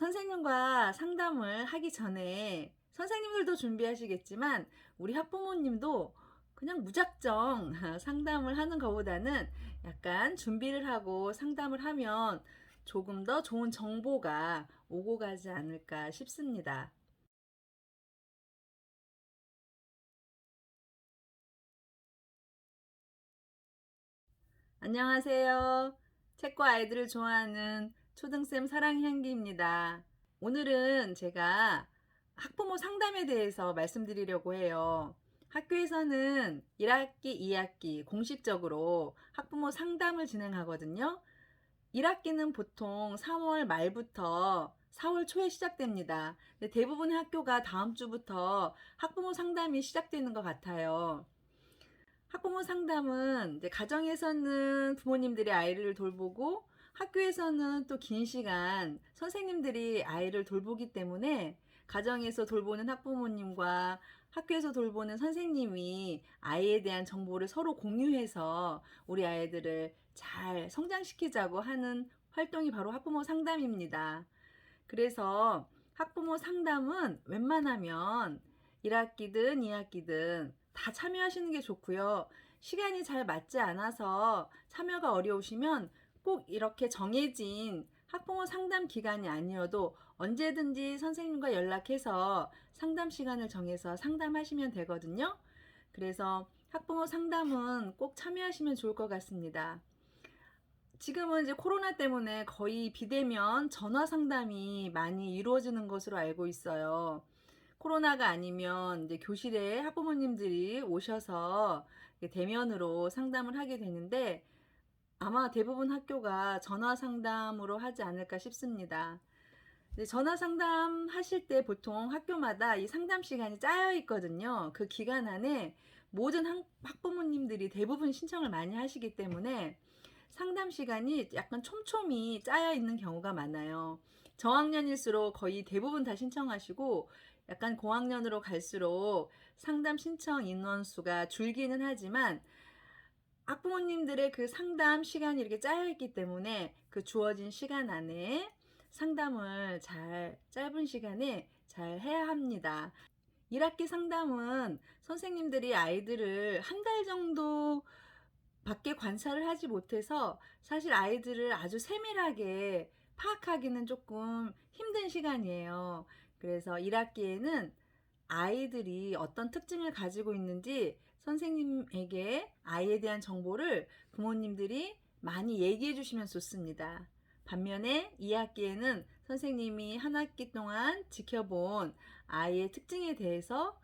선생님과 상담을 하기 전에 선생님들도 준비하시겠지만 우리 학부모님도 그냥 무작정 상담을 하는 것보다는 약간 준비를 하고 상담을 하면 조금 더 좋은 정보가 오고 가지 않을까 싶습니다. 안녕하세요. 책과 아이들을 좋아하는 초등쌤 사랑향기입니다. 오늘은 제가 학부모 상담에 대해서 말씀드리려고 해요. 학교에서는 1학기, 2학기 공식적으로 학부모 상담을 진행하거든요. 1학기는 보통 3월 말부터 4월 초에 시작됩니다. 근데 대부분의 학교가 다음 주부터 학부모 상담이 시작되는 것 같아요. 학부모 상담은 이제 가정에서는 부모님들이 아이를 돌보고 학교에서는 또 긴 시간 선생님들이 아이를 돌보기 때문에 가정에서 돌보는 학부모님과 학교에서 돌보는 선생님이 아이에 대한 정보를 서로 공유해서 우리 아이들을 잘 성장시키자고 하는 활동이 바로 학부모 상담입니다. 그래서 학부모 상담은 웬만하면 1학기든 2학기든 다 참여하시는 게 좋고요. 시간이 잘 맞지 않아서 참여가 어려우시면 꼭 이렇게 정해진 학부모 상담 기간이 아니어도 언제든지 선생님과 연락해서 상담 시간을 정해서 상담하시면 되거든요. 그래서 학부모 상담은 꼭 참여하시면 좋을 것 같습니다. 지금은 이제 코로나 때문에 거의 비대면 전화 상담이 많이 이루어지는 것으로 알고 있어요. 코로나가 아니면 이제 교실에 학부모님들이 오셔서 대면으로 상담을 하게 되는데 아마 대부분 학교가 전화 상담으로 하지 않을까 싶습니다. 전화 상담 하실 때 보통 학교마다 이 상담 시간이 짜여 있거든요. 그 기간 안에 모든 학부모님들이 대부분 신청을 많이 하시기 때문에 상담 시간이 약간 촘촘히 짜여 있는 경우가 많아요. 저학년일수록 거의 대부분 다 신청하시고 약간 고학년으로 갈수록 상담 신청 인원수가 줄기는 하지만 학부모님들의 그 상담 시간이 이렇게 짜여 있기 때문에 그 주어진 시간 안에 상담을 짧은 시간에 잘 해야 합니다. 1학기 상담은 선생님들이 아이들을 한 달 정도 밖에 관찰을 하지 못해서 사실 아이들을 아주 세밀하게 파악하기는 조금 힘든 시간이에요. 그래서 1학기에는 아이들이 어떤 특징을 가지고 있는지 선생님에게 아이에 대한 정보를 부모님들이 많이 얘기해 주시면 좋습니다. 반면에 2학기에는 선생님이 한 학기 동안 지켜본 아이의 특징에 대해서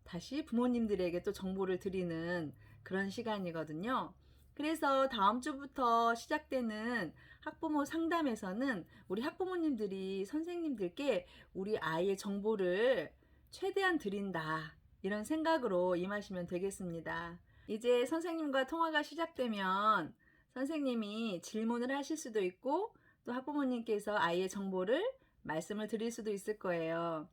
다시 부모님들에게 또 정보를 드리는 그런 시간이거든요. 그래서 다음 주부터 시작되는 학부모 상담에서는 우리 학부모님들이 선생님들께 우리 아이의 정보를 최대한 드린다. 이런 생각으로 임하시면 되겠습니다. 이제 선생님과 통화가 시작되면 선생님이 질문을 하실 수도 있고 또 학부모님께서 아이의 정보를 말씀을 드릴 수도 있을 거예요.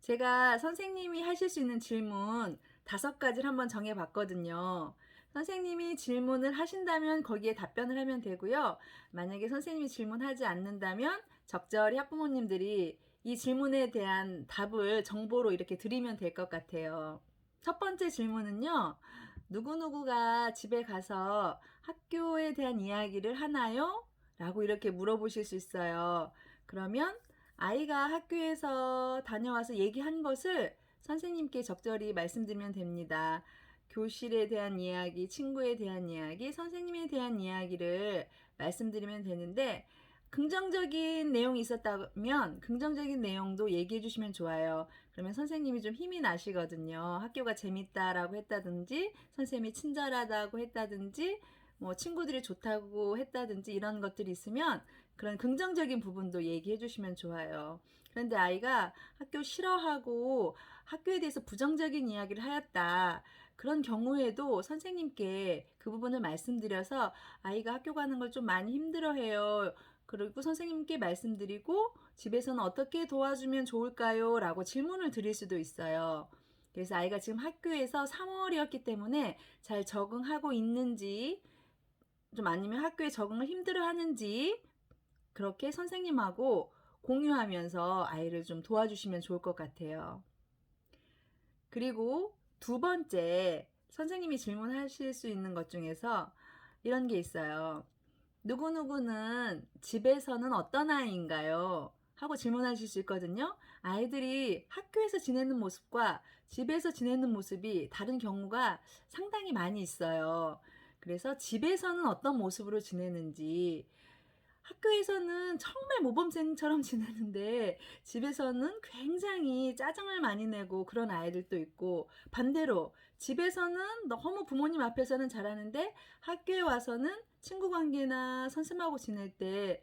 제가 선생님이 하실 수 있는 질문 5가지를 한번 정해 봤거든요. 선생님이 질문을 하신다면 거기에 답변을 하면 되고요. 만약에 선생님이 질문하지 않는다면 적절히 학부모님들이 이 질문에 대한 답을 정보로 이렇게 드리면 될 것 같아요. 첫 번째 질문은요. 누구누구가 집에 가서 학교에 대한 이야기를 하나요? 라고 이렇게 물어보실 수 있어요. 그러면 아이가 학교에서 다녀와서 얘기한 것을 선생님께 적절히 말씀드리면 됩니다. 교실에 대한 이야기, 친구에 대한 이야기, 선생님에 대한 이야기를 말씀드리면 되는데 긍정적인 내용이 있었다면 긍정적인 내용도 얘기해 주시면 좋아요. 그러면 선생님이 좀 힘이 나시거든요. 학교가 재밌다라고 했다든지 선생님이 친절하다고 했다든지 뭐 친구들이 좋다고 했다든지 이런 것들이 있으면 그런 긍정적인 부분도 얘기해 주시면 좋아요. 그런데 아이가 학교 싫어하고 학교에 대해서 부정적인 이야기를 하였다. 그런 경우에도 선생님께 그 부분을 말씀드려서 아이가 학교 가는 걸 좀 많이 힘들어해요. 그리고 선생님께 말씀드리고 집에서는 어떻게 도와주면 좋을까요? 라고 질문을 드릴 수도 있어요. 그래서 아이가 지금 학교에서 3월이었기 때문에 잘 적응하고 있는지 좀 아니면 학교에 적응을 힘들어 하는지 그렇게 선생님하고 공유하면서 아이를 좀 도와주시면 좋을 것 같아요. 그리고 두 번째, 선생님이 질문하실 수 있는 것 중에서 이런 게 있어요. 누구누구는 집에서는 어떤 아이인가요? 하고 질문하실 수 있거든요. 아이들이 학교에서 지내는 모습과 집에서 지내는 모습이 다른 경우가 상당히 많이 있어요. 그래서 집에서는 어떤 모습으로 지내는지, 학교에서는 정말 모범생처럼 지내는데 집에서는 굉장히 짜증을 많이 내고 그런 아이들도 있고, 반대로 집에서는 너무 부모님 앞에서는 잘하는데 학교에 와서는 친구 관계나 선생님하고 지낼 때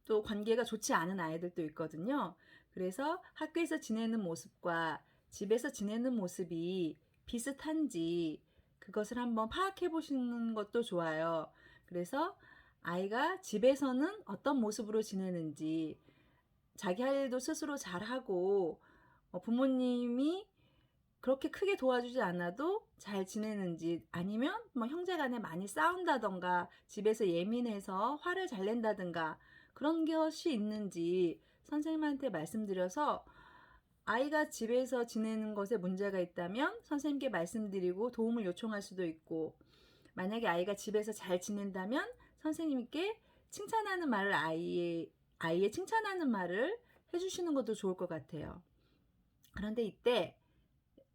또 관계가 좋지 않은 아이들도 있거든요. 그래서 학교에서 지내는 모습과 집에서 지내는 모습이 비슷한지 그것을 한번 파악해 보시는 것도 좋아요. 그래서 아이가 집에서는 어떤 모습으로 지내는지, 자기 할 일도 스스로 잘하고 부모님이 그렇게 크게 도와주지 않아도 잘 지내는지, 아니면 뭐 형제간에 많이 싸운다던가 집에서 예민해서 화를 잘 낸다든가 그런 것이 있는지 선생님한테 말씀드려서, 아이가 집에서 지내는 것에 문제가 있다면 선생님께 말씀드리고 도움을 요청할 수도 있고, 만약에 아이가 집에서 잘 지낸다면 선생님께 칭찬하는 말을 아이의 칭찬하는 말을 해주시는 것도 좋을 것 같아요. 그런데 이때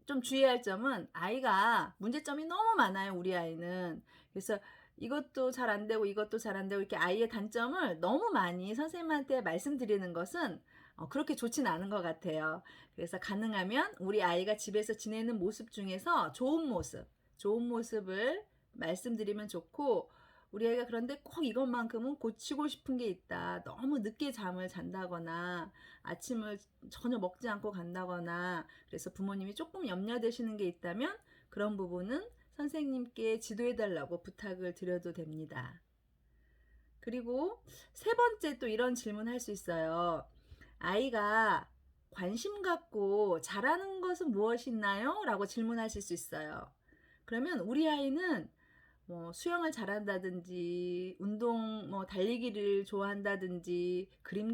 좀 주의할 점은, 아이가 문제점이 너무 많아요, 우리 아이는. 그래서 이것도 잘 안 되고 이것도 잘 안 되고 이렇게 아이의 단점을 너무 많이 선생님한테 말씀드리는 것은 그렇게 좋진 않은 것 같아요. 그래서 가능하면 우리 아이가 집에서 지내는 모습 중에서 좋은 모습을 말씀드리면 좋고, 우리 아이가 그런데 꼭 이것만큼은 고치고 싶은 게 있다, 너무 늦게 잠을 잔다거나 아침을 전혀 먹지 않고 간다거나, 그래서 부모님이 조금 염려되시는 게 있다면 그런 부분은 선생님께 지도해달라고 부탁을 드려도 됩니다. 그리고 세 번째, 또 이런 질문 할 수 있어요. 아이가 관심 갖고 잘하는 것은 무엇이 있나요? 라고 질문하실 수 있어요. 그러면 우리 아이는 뭐 수영을 잘한다든지, 운동 달리기를 좋아한다든지, 그림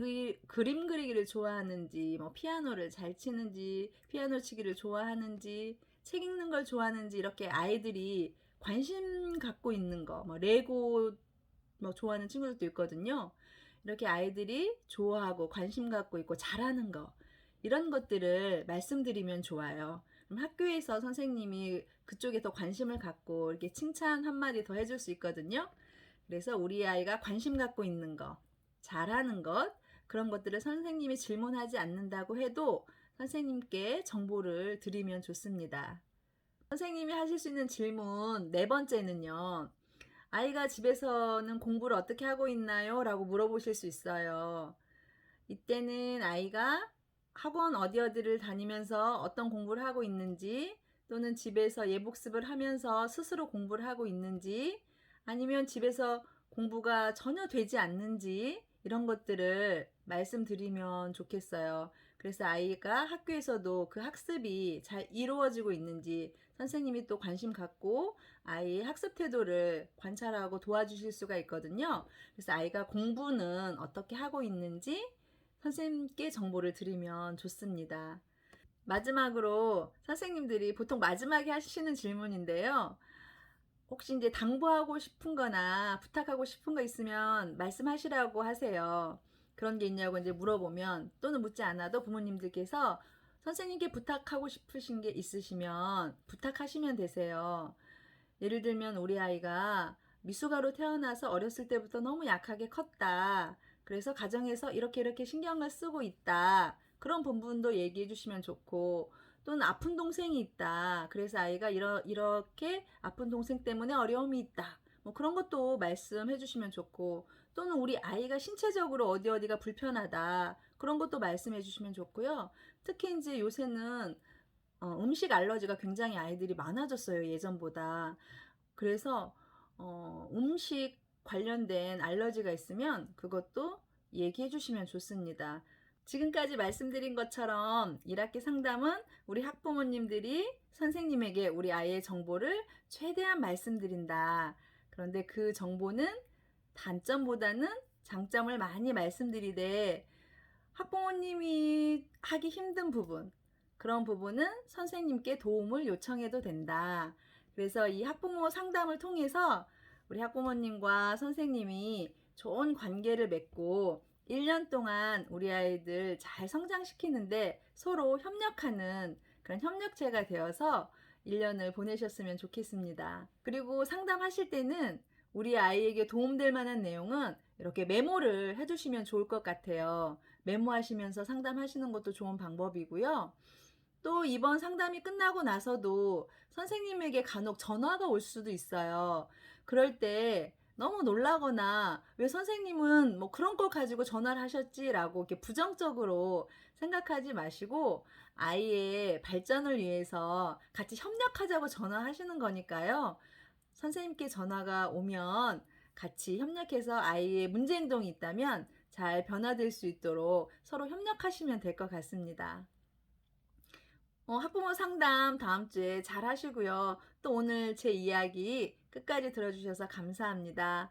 그리기를 좋아하는지, 뭐 피아노를 잘 치는지, 피아노 치기를 좋아하는지, 책 읽는 걸 좋아하는지, 이렇게 아이들이 관심 갖고 있는 거, 뭐 레고 좋아하는 친구들도 있거든요. 이렇게 아이들이 좋아하고 관심 갖고 있고 잘하는 거, 이런 것들을 말씀드리면 좋아요. 그럼 학교에서 선생님이 그쪽에 더 관심을 갖고 이렇게 칭찬 한마디 더 해줄 수 있거든요. 그래서 우리 아이가 관심 갖고 있는 거, 잘하는 것, 그런 것들을 선생님이 질문하지 않는다고 해도 선생님께 정보를 드리면 좋습니다. 선생님이 하실 수 있는 질문 네 번째는요. 아이가 집에서는 공부를 어떻게 하고 있나요? 라고 물어보실 수 있어요. 이때는 아이가 학원 어디를 다니면서 어떤 공부를 하고 있는지, 또는 집에서 예복습을 하면서 스스로 공부를 하고 있는지, 아니면 집에서 공부가 전혀 되지 않는지, 이런 것들을 말씀드리면 좋겠어요. 그래서 아이가 학교에서도 그 학습이 잘 이루어지고 있는지 선생님이 또 관심 갖고 아이의 학습 태도를 관찰하고 도와주실 수가 있거든요. 그래서 아이가 공부는 어떻게 하고 있는지 선생님께 정보를 드리면 좋습니다. 마지막으로 선생님들이 보통 마지막에 하시는 질문인데요. 혹시 이제 당부하고 싶은 거나 부탁하고 싶은 거 있으면 말씀하시라고 하세요. 그런 게 있냐고 이제 물어보면, 또는 묻지 않아도 부모님들께서 선생님께 부탁하고 싶으신 게 있으시면 부탁하시면 되세요. 예를 들면 우리 아이가 미숙아로 태어나서 어렸을 때부터 너무 약하게 컸다, 그래서 가정에서 이렇게 신경을 쓰고 있다, 그런 부분도 얘기해 주시면 좋고, 또는 아픈 동생이 있다, 그래서 아이가 이렇게 아픈 동생 때문에 어려움이 있다, 뭐 그런 것도 말씀해 주시면 좋고, 또는 우리 아이가 신체적으로 어디가 불편하다, 그런 것도 말씀해 주시면 좋고요. 특히 이제 요새는 음식 알러지가 굉장히 아이들이 많아졌어요, 예전보다. 그래서 음식 관련된 알러지가 있으면 그것도 얘기해 주시면 좋습니다. 지금까지 말씀드린 것처럼 1학기 상담은 우리 학부모님들이 선생님에게 우리 아이의 정보를 최대한 말씀드린다. 그런데 그 정보는 단점보다는 장점을 많이 말씀드리되, 학부모님이 하기 힘든 부분, 그런 부분은 선생님께 도움을 요청해도 된다. 그래서 이 학부모 상담을 통해서 우리 학부모님과 선생님이 좋은 관계를 맺고 1년 동안 우리 아이들 잘 성장시키는데 서로 협력하는 그런 협력체가 되어서 1년을 보내셨으면 좋겠습니다. 그리고 상담하실 때는 우리 아이에게 도움될 만한 내용은 이렇게 메모를 해주시면 좋을 것 같아요. 메모하시면서 상담하시는 것도 좋은 방법이고요. 또 이번 상담이 끝나고 나서도 선생님에게 간혹 전화가 올 수도 있어요. 그럴 때 너무 놀라거나 왜 선생님은 뭐 그런 걸 가지고 전화를 하셨지라고 이렇게 부정적으로 생각하지 마시고 아이의 발전을 위해서 같이 협력하자고 전화하시는 거니까요. 선생님께 전화가 오면 같이 협력해서 아이의 문제 행동이 있다면 잘 변화될 수 있도록 서로 협력하시면 될 것 같습니다. 학부모 상담 다음 주에 잘 하시고요. 또 오늘 제 이야기 끝까지 들어주셔서 감사합니다.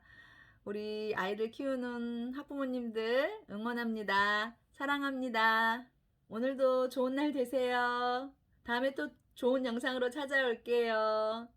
우리 아이를 키우는 학부모님들 응원합니다. 사랑합니다. 오늘도 좋은 날 되세요. 다음에 또 좋은 영상으로 찾아올게요.